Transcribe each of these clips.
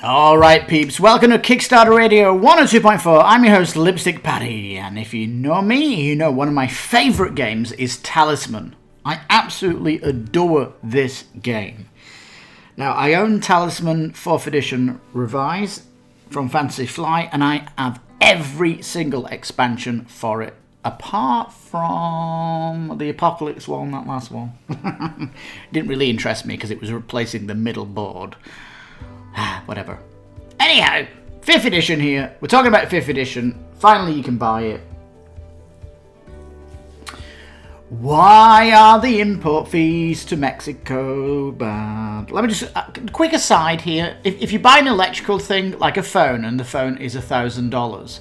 Alright peeps, welcome to Kickstarter Radio 102.4. I'm your host Lipstickpaddy, and if you know me, you know one of my favourite games is Talisman. I absolutely adore this game. Now, I own Talisman 4th edition revised from Fantasy Flight, and I have every single expansion for it, apart from the Apocalypse one, that last one. Didn't really interest me because it was replacing the middle board. Whatever. Anyhow, 5th edition here. We're talking about 5th edition. Finally, you can buy it. Why are the import fees to Mexico bad? Let me just... quick aside here. If you buy an electrical thing, like a phone, and the phone is $1,000,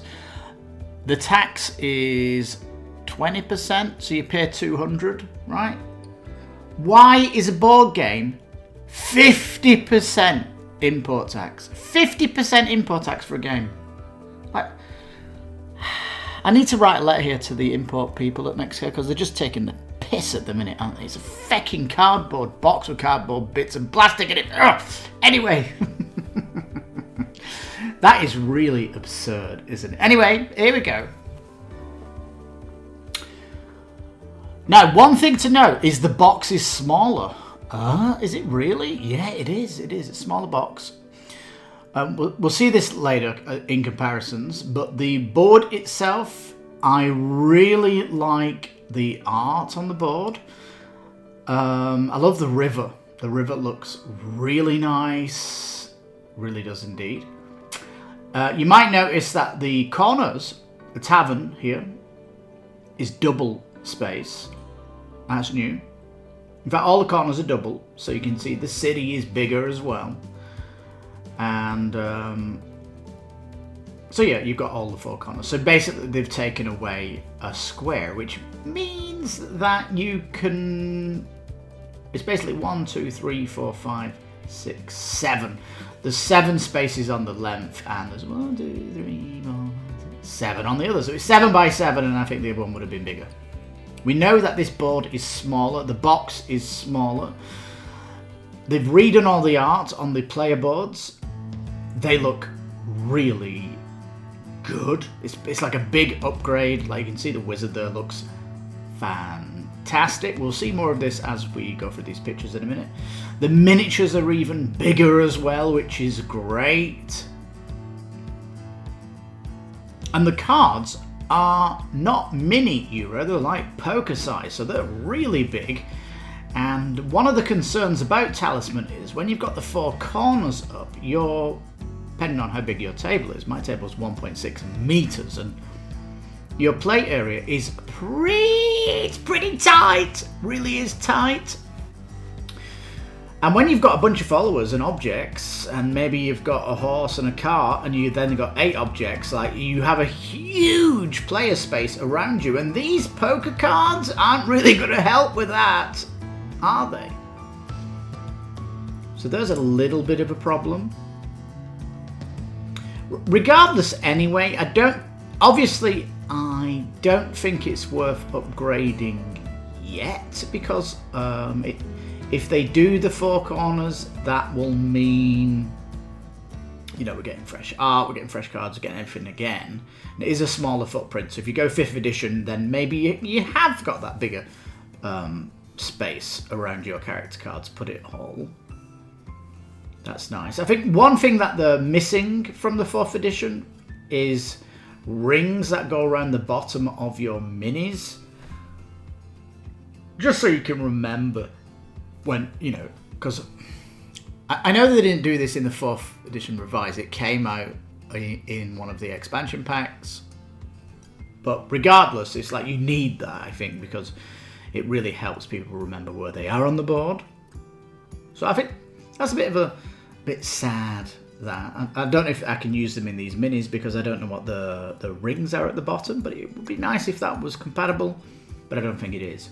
the tax is 20%, so you pay $200, right? Why is a board game 50% import tax? 50% import tax for a game. I need to write a letter here to the import people at Mexico because they're just taking the piss at the minute, aren't they? It's a fucking cardboard box with cardboard bits and plastic in it. Ugh. Anyway. That is really absurd, isn't it? Anyway, here we go. Now, one thing to note is the box is smaller. Is it really? Yeah, it is. It is. It's a smaller box. We'll see this later in comparisons, but the board itself, I really like the art on the board. I love the river. The river looks really nice. Really does indeed. You might notice that the corners, the tavern here, is double space. That's new. In fact, all the corners are double, so you can see the city is bigger as well. And so yeah, you've got all the 4 corners. So basically they've taken away a square, which means that you can... It's basically 1, 2, 3, 4, 5, 6, 7. There's 7 spaces on the length, and there's 1, 2, 3, 4, 7 on the other. So it's 7 by 7, and I think the other one would have been bigger. We know that this board is smaller. The box is smaller. They've redone all the art on the player boards. They look really good. It's like a big upgrade. Like you can see the wizard there looks fantastic. We'll see more of this as we go through these pictures in a minute. The miniatures are even bigger as well, which is great. And the cards are not mini Euro, they're like poker size, so they're really big. And one of the concerns about Talisman is when you've got the 4 corners up, depending on how big your table is, my table is 1.6 meters, and your play area is pretty tight, really is tight. And when you've got a bunch of followers and objects, and maybe you've got a horse and a cart, and you then got 8 objects, like you have a huge player space around you, and these poker cards aren't really going to help with that, are they? So there's a little bit of a problem. Regardless, anyway, I don't think it's worth upgrading yet, because if they do the 4 corners, that will mean, you know, we're getting fresh art, we're getting fresh cards, we're getting everything again. And it is a smaller footprint, so if you go 5th edition, then maybe you have got that bigger space around your character cards, put it all. That's nice. I think one thing that they're missing from the 4th edition is rings that go around the bottom of your minis. Just so you can remember when, you know, because I know they didn't do this in the 4th edition revised. It came out in one of the expansion packs. But regardless, it's like you need that, I think, because it really helps people remember where they are on the board. So I think that's a bit sad that. I don't know if I can use them in these minis because I don't know what the rings are at the bottom, but it would be nice if that was compatible, but I don't think it is.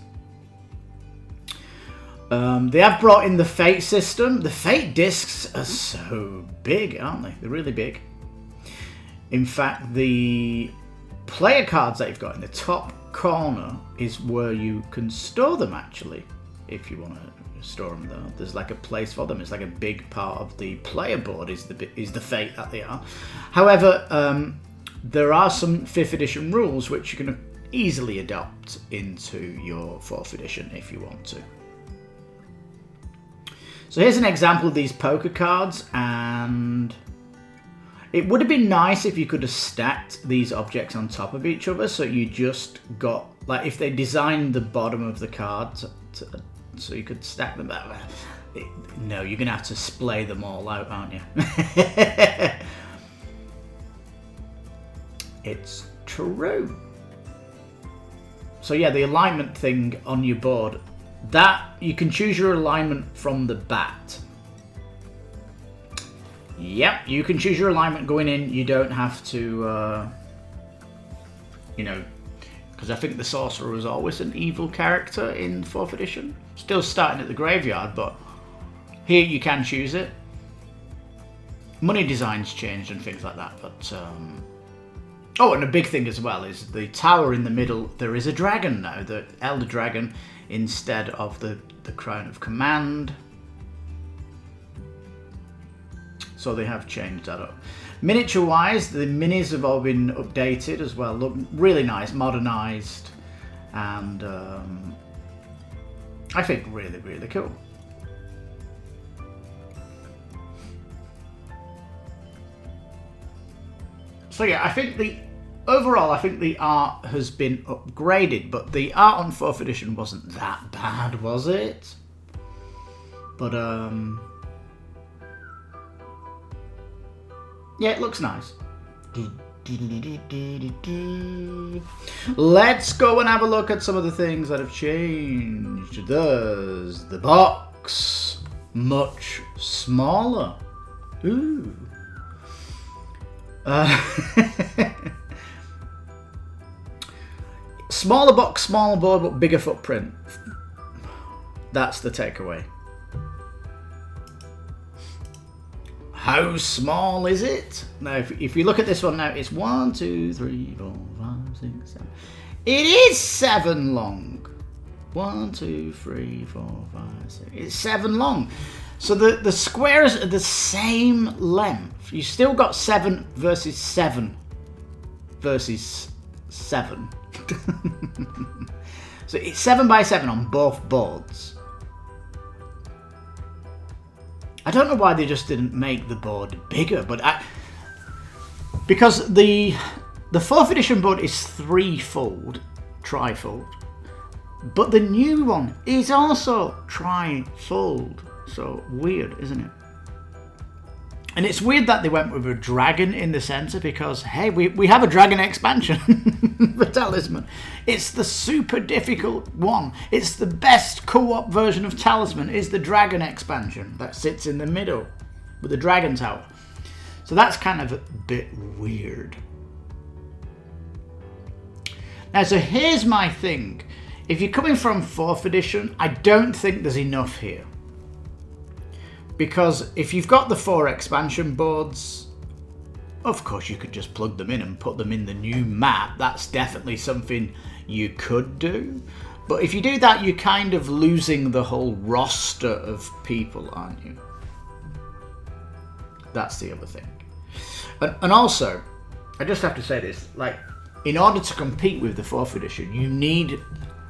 They have brought in the Fate system. The Fate discs are so big, aren't they? They're really big. In fact, the player cards that you've got in the top corner is where you can store them, actually, if you want to store them though. There's like a place for them. It's like a big part of the player board is the fate that they are. However, there are some 5th edition rules which you can easily adopt into your 4th edition if you want to. So here's an example of these poker cards, and it would have been nice if you could have stacked these objects on top of each other, so you just got, like, if they designed the bottom of the card so you could stack them that way. No, you're going to have to splay them all out, aren't you? It's true. So yeah, the alignment thing on your board, that you can choose your alignment from the bat. Yep, you can choose your alignment going in. You don't have to, because I think the sorcerer was always an evil character in 4th edition. Still starting at the graveyard, but here you can choose it. Money designs changed and things like that, but oh, and a big thing as well is the tower in the middle. There is a dragon now, the Elder Dragon, instead of the Crown of Command. So they have changed that up. Miniature wise, the minis have all been updated as well. Look really nice, modernized, and I think really, really cool. So yeah, I think overall the art has been upgraded, but the art on 4th edition wasn't that bad, was it? But yeah, it looks nice. Let's go and have a look at some of the things that have changed. There's the box, much smaller. Ooh. Smaller box, smaller board, but bigger footprint. That's the takeaway. How small is it? Now, if you look at this one now, it's 1, 2, 3, 4, 5, 6, 7. It is 7 long. 1, 2, 3, 4, 5, 6. It's 7 long. So the squares are the same length. You still got 7 versus 7 versus 7. So it's 7 by 7 on both boards. I don't know why they just didn't make the board bigger, but because the 4th edition board is trifold, but the new one is also trifold. So weird, isn't it? And it's weird that they went with a dragon in the center because, hey, we have a dragon expansion for Talisman. It's the super difficult one. It's the best co-op version of Talisman is the dragon expansion that sits in the middle with the dragon tower. So that's kind of a bit weird. Now, so here's my thing. If you're coming from 4th edition, I don't think there's enough here. Because if you've got the 4 expansion boards, of course you could just plug them in and put them in the new map. That's definitely something you could do. But if you do that, you're kind of losing the whole roster of people, aren't you? That's the other thing. And also, I just have to say this, like, in order to compete with the 4th edition, you need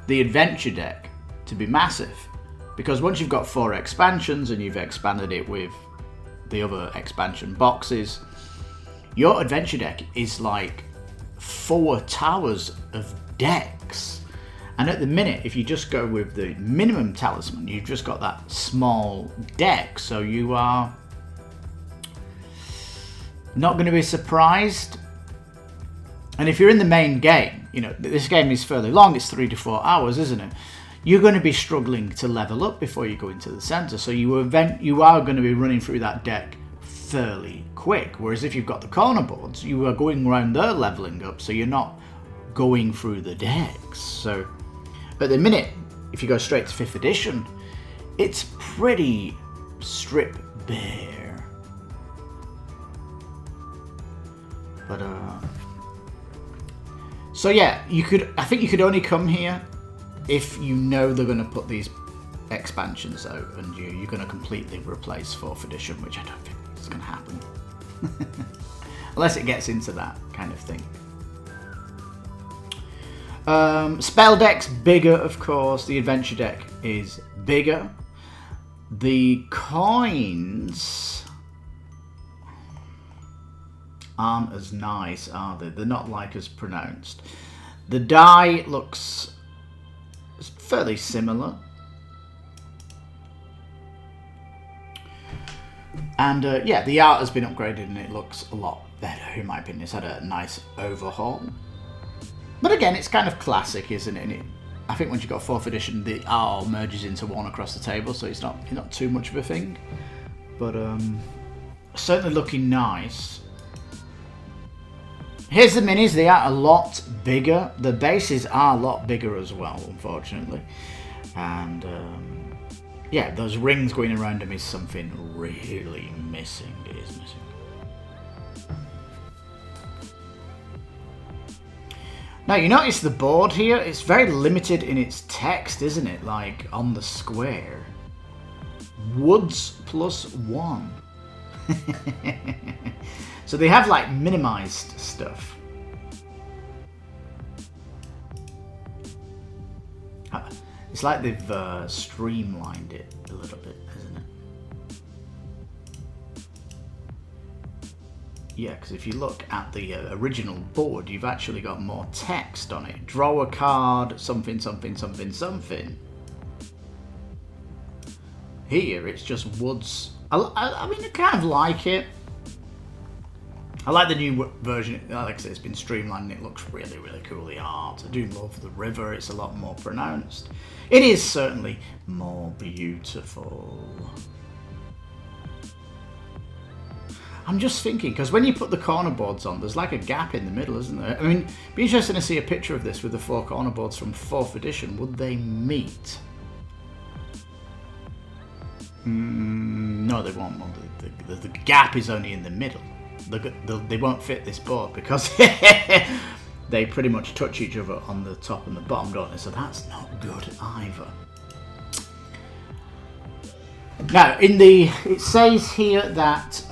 the adventure deck to be massive. Because once you've got 4 expansions and you've expanded it with the other expansion boxes, your adventure deck is like 4 towers of decks. And at the minute, if you just go with the minimum talisman, you've just got that small deck. So you are not going to be surprised. And if you're in the main game, you know, this game is fairly long, it's 3 to 4 hours, isn't it? You're going to be struggling to level up before you go into the center. So you are going to be running through that deck fairly quick. Whereas if you've got the corner boards, you are going around there leveling up. So you're not going through the decks. So at the minute, if you go straight to 5th edition, it's pretty strip bare. But, so yeah, I think you could only come here if you know they're going to put these expansions out and you're going to completely replace 4th edition, which I don't think is going to happen. Unless it gets into that kind of thing. Spell deck's bigger, of course. The adventure deck is bigger. The coins aren't as nice, are they? They're not like as pronounced. The die looks fairly similar. And yeah, the art has been upgraded and it looks a lot better, in my opinion. It's had a nice overhaul. But again, it's kind of classic, isn't it? And I think once you've got 4th edition, the art all merges into one across the table, so it's not too much of a thing. But certainly looking nice. Here's the minis. They are a lot bigger. The bases are a lot bigger as well, unfortunately. And yeah, those rings going around them is something really missing. It is missing. Now, you notice the board here, it's very limited in its text, isn't it? Like, on the square. Woods +1. So they have, like, minimized stuff. It's like they've streamlined it a little bit, isn't it? Yeah, because if you look at the original board, you've actually got more text on it. Draw a card, something, something, something, something. Here, it's just woods. I mean, I kind of like it. I like the new version. Like I said, it's been streamlined and it looks really, really cool, the art. I do love the river. It's a lot more pronounced. It is certainly more beautiful. I'm just thinking, because when you put the corner boards on, there's like a gap in the middle, isn't there? I mean, it'd be interesting to see a picture of this with the 4 corner boards from 4th edition. Would they meet? No, they won't. The gap is only in the middle. They won't fit this board because they pretty much touch each other on the top and the bottom, don't they? So that's not good either. Now, it says here that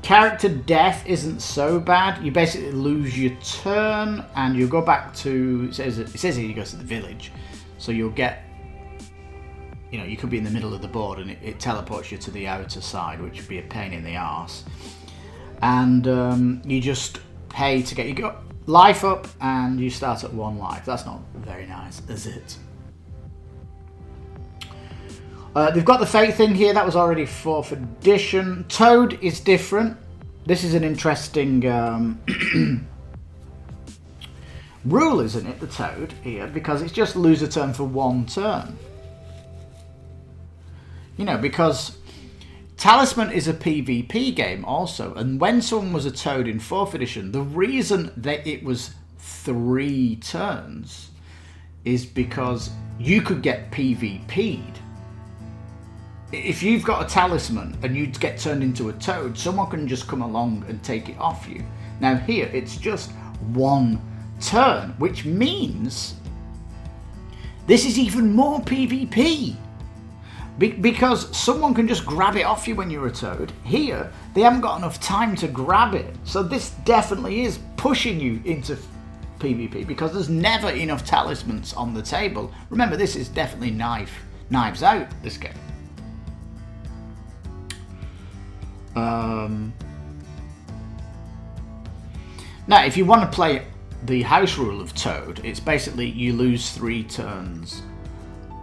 character death isn't so bad. You basically lose your turn and you go back to. It says here you go to the village, so you'll get. You know, you could be in the middle of the board and it teleports you to the outer side, which would be a pain in the arse. And you just pay to get your life up, and you start at 1 life. That's not very nice, is it? They've got the fate thing here. That was already 4th edition. Toad is different. This is an interesting rule, isn't it, the Toad here? Because it's just lose a turn for 1 turn. You know, because Talisman is a PvP game also, and when someone was a Toad in 4th edition, the reason that it was 3 turns is because you could get PvP'd. If you've got a Talisman and you get turned into a Toad, someone can just come along and take it off you. Now here, it's just 1 turn, which means this is even more PvP. Because someone can just grab it off you when you're a Toad. Here, they haven't got enough time to grab it. So this definitely is pushing you into PvP because there's never enough talismans on the table. Remember, this is definitely knives out, this game. Now, if you want to play the house rule of Toad, it's basically you lose 3 turns,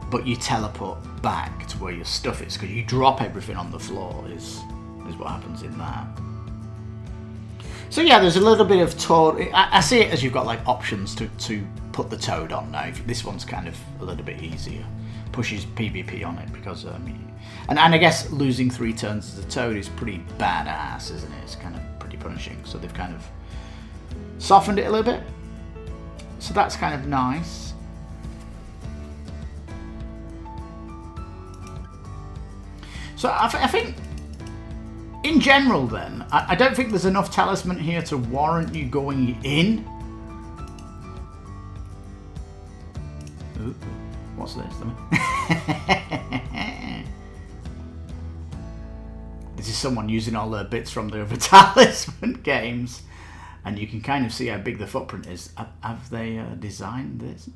but you teleport back to where your stuff is because you drop everything on the floor is what happens in that. So yeah, there's a little bit of Toad. I see it as you've got like options to put the Toad on now. This one's kind of a little bit easier, pushes PvP on it because and I guess losing 3 turns as a Toad is pretty badass, isn't it? It's kind of pretty punishing. So they've kind of softened it a little bit. So that's kind of nice. So I think, in general then, I don't think there's enough talisman here to warrant you going in. Ooh, what's this? someone using all their bits from the other Talisman games, and you can kind of see how big the footprint is. Have they designed this?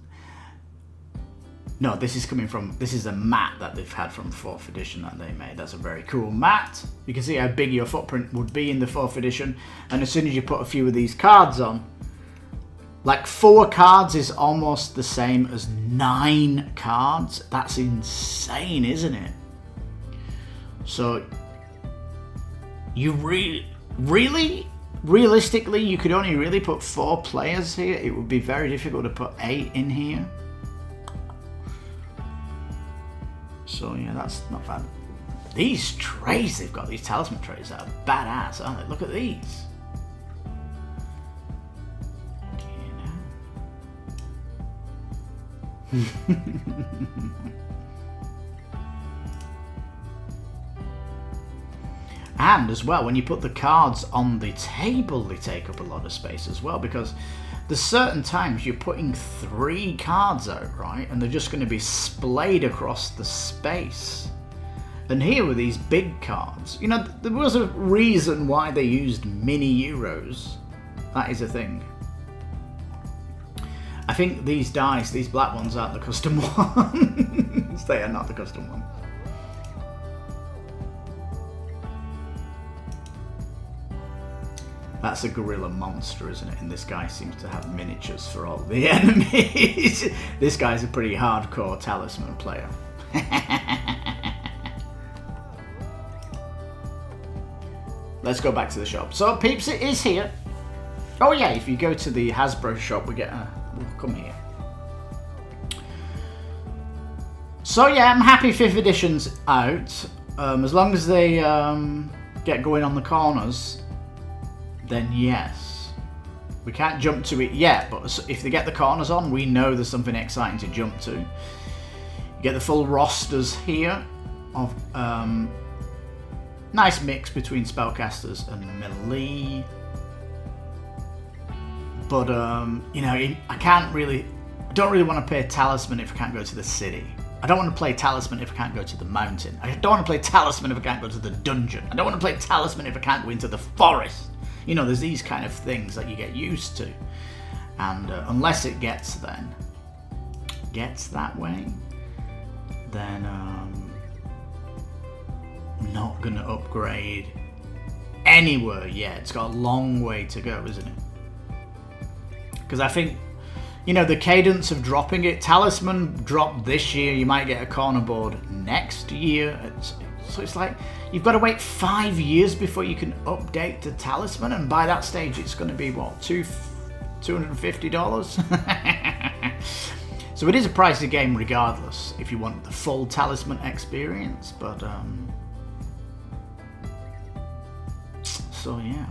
No, this is a mat that they've had from 4th edition that they made. That's a very cool mat. You can see how big your footprint would be in the 4th edition, and as soon as you put a few of these cards on, like 4 cards is almost the same as 9 cards. That's insane, isn't it? So you realistically, you could only really put 4 players here. It would be very difficult to put 8 in here. So yeah, that's not bad. These trays they've got, these Talisman trays, are badass, aren't they? Look at these. And as well, when you put the cards on the table, they take up a lot of space as well, because there's certain times you're putting 3 cards out, right? And they're just going to be splayed across the space. And here with these big cards, you know, there was a reason why they used mini Euros. That is a thing. I think these dice, these black ones, aren't the custom ones. They are not the custom ones. That's a gorilla monster, isn't it? And this guy seems to have miniatures for all the enemies. This guy's a pretty hardcore Talisman player. Let's go back to the shop. So, peeps, it is here. Oh yeah, if you go to the Hasbro shop, we'll come here. So yeah, I'm happy 5th edition's out. As long as they get going on the corners, then yes. We can't jump to it yet, but if they get the corners on, we know there's something exciting to jump to. You get the full rosters here of nice mix between spellcasters and melee. But you know, I don't really want to play Talisman if I can't go to the city. I don't want to play Talisman if I can't go to the mountain. I don't want to play Talisman if I can't go to the dungeon. I don't want to play Talisman if I can't go into the forest. You know, there's these kind of things that you get used to. And unless it gets that way, then I'm not going to upgrade anywhere yet. It's got a long way to go, isn't it? Because I think, you know, the cadence of dropping it, Talisman dropped this year, you might get a corner board next year. So it's like, you've got to wait 5 years before you can update the Talisman, and by that stage it's going to be, what, $250? So it is a pricey game regardless, if you want the full Talisman experience, but, so yeah.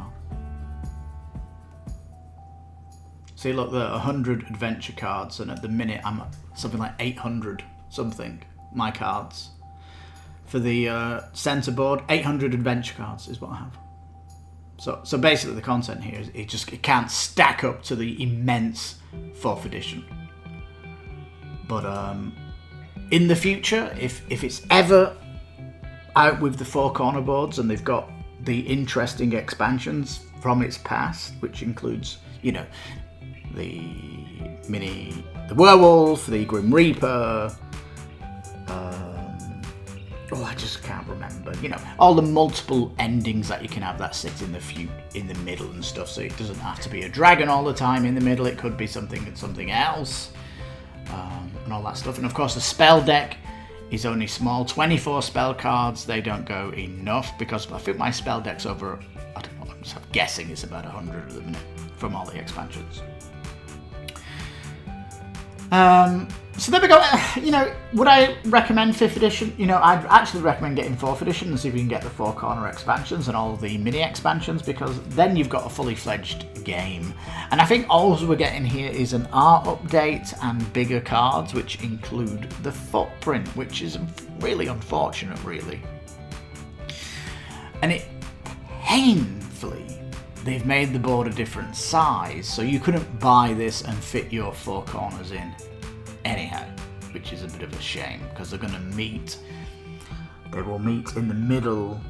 See, look, there are 100 adventure cards, and at the minute I'm at something like 800 something, my cards. For the center board, 800 adventure cards is what I have. So basically the content here is it can't stack up to the immense 4th edition. But in the future, if it's ever out with the 4 corner boards and they've got the interesting expansions from its past, which includes, you know, the werewolf, the Grim Reaper, I just can't remember. You know, all the multiple endings that you can have that sit in the middle and stuff. So it doesn't have to be a dragon all the time in the middle. It could be something else, and all that stuff. And of course, the spell deck is only small. 24 spell cards. They don't go enough because I think my spell deck's over. I don't know. I'm just guessing it's about 100 at the minute from all the expansions. So there we go. You know, would I recommend 5th edition? You know, I'd actually recommend getting 4th edition and see if you can get the 4 corner expansions and all the mini expansions, because then you've got a fully fledged game. And I think all we're getting here is an art update and bigger cards, which include the footprint, which is really unfortunate, really. And painfully, they've made the board a different size, so you couldn't buy this and fit your 4 corners in anyhow, which is a bit of a shame, because they will meet in the middle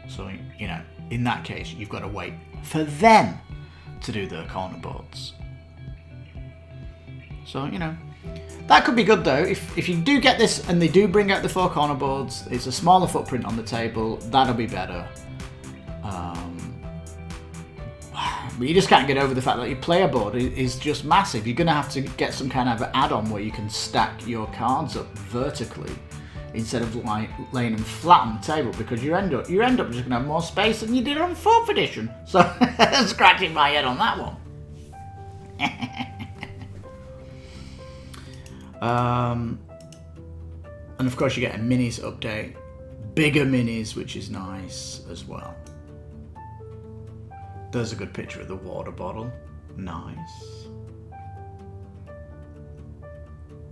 So, you know, in that case, you've got to wait for them to do their corner boards. So, you know, that could be good though. If you do get this and they do bring out the 4 corner boards, it's a smaller footprint on the table, that'll be better. But you just can't get over the fact that your player board is just massive. You're going to have to get some kind of add-on where you can stack your cards up vertically instead of like laying them flat on the table, because you end up just going to have more space than you did on 4th edition. So scratching my head on that one. And of course you get a minis update, bigger minis, which is nice as well. There's a good picture of the water bottle, nice.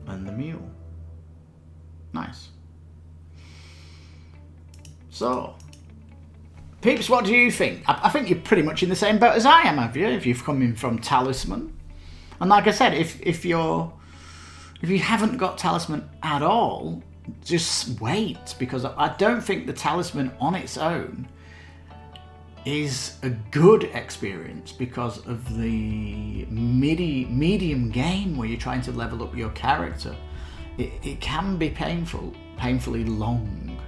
And the mule, nice. So, peeps, what do you think? I think you're pretty much in the same boat as I am, have you? If you've come in from Talisman. And like I said, if you haven't got Talisman at all, just wait, because I don't think the Talisman on its own is a good experience because of the medium game where you're trying to level up your character. It can be painfully long,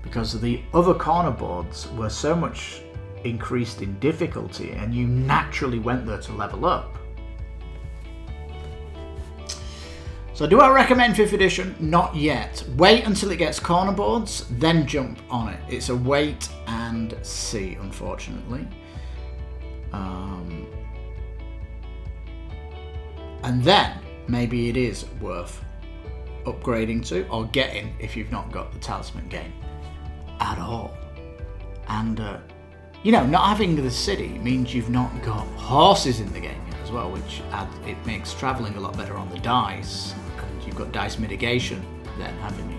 because the other corner boards were so much increased in difficulty and you naturally went there to level up. So do I recommend 5th edition? Not yet. Wait until it gets corner boards, then jump on it. It's a wait and see, unfortunately. And then maybe it is worth upgrading to or getting if you've not got the Talisman game at all. And you know, not having the city means you've not got horses in the game yet as well, which it makes travelling a lot better on the dice. And you've got dice mitigation then, haven't you,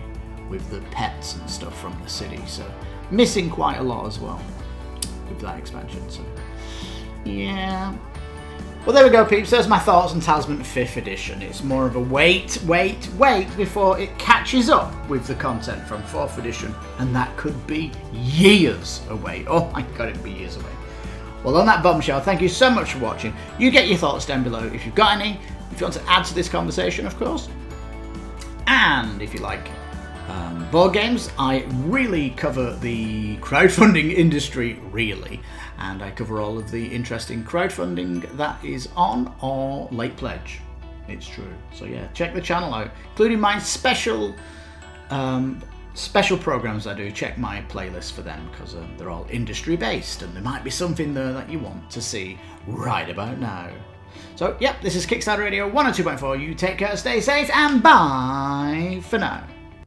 with the pets and stuff from the city. So missing quite a lot as well with that expansion. So yeah. Well, there we go, peeps. There's my thoughts on Talisman 5th edition. It's more of a wait before it catches up with the content from 4th edition, and that could be years away. Oh my god, it'd be years away. Well, on that bombshell, thank you so much for watching. You get your thoughts down below if you've got any, if you want to add to this conversation, of course. And if you like board games, I really cover the crowdfunding industry, really. And I cover all of the interesting crowdfunding that is on or late pledge. It's true. So yeah, check the channel out, including my special programs I do. Check my playlist for them, because they're all industry based and there might be something there that you want to see right about now. So yeah, this is Kickstarter Radio 102.4. You take care, stay safe, and bye for now.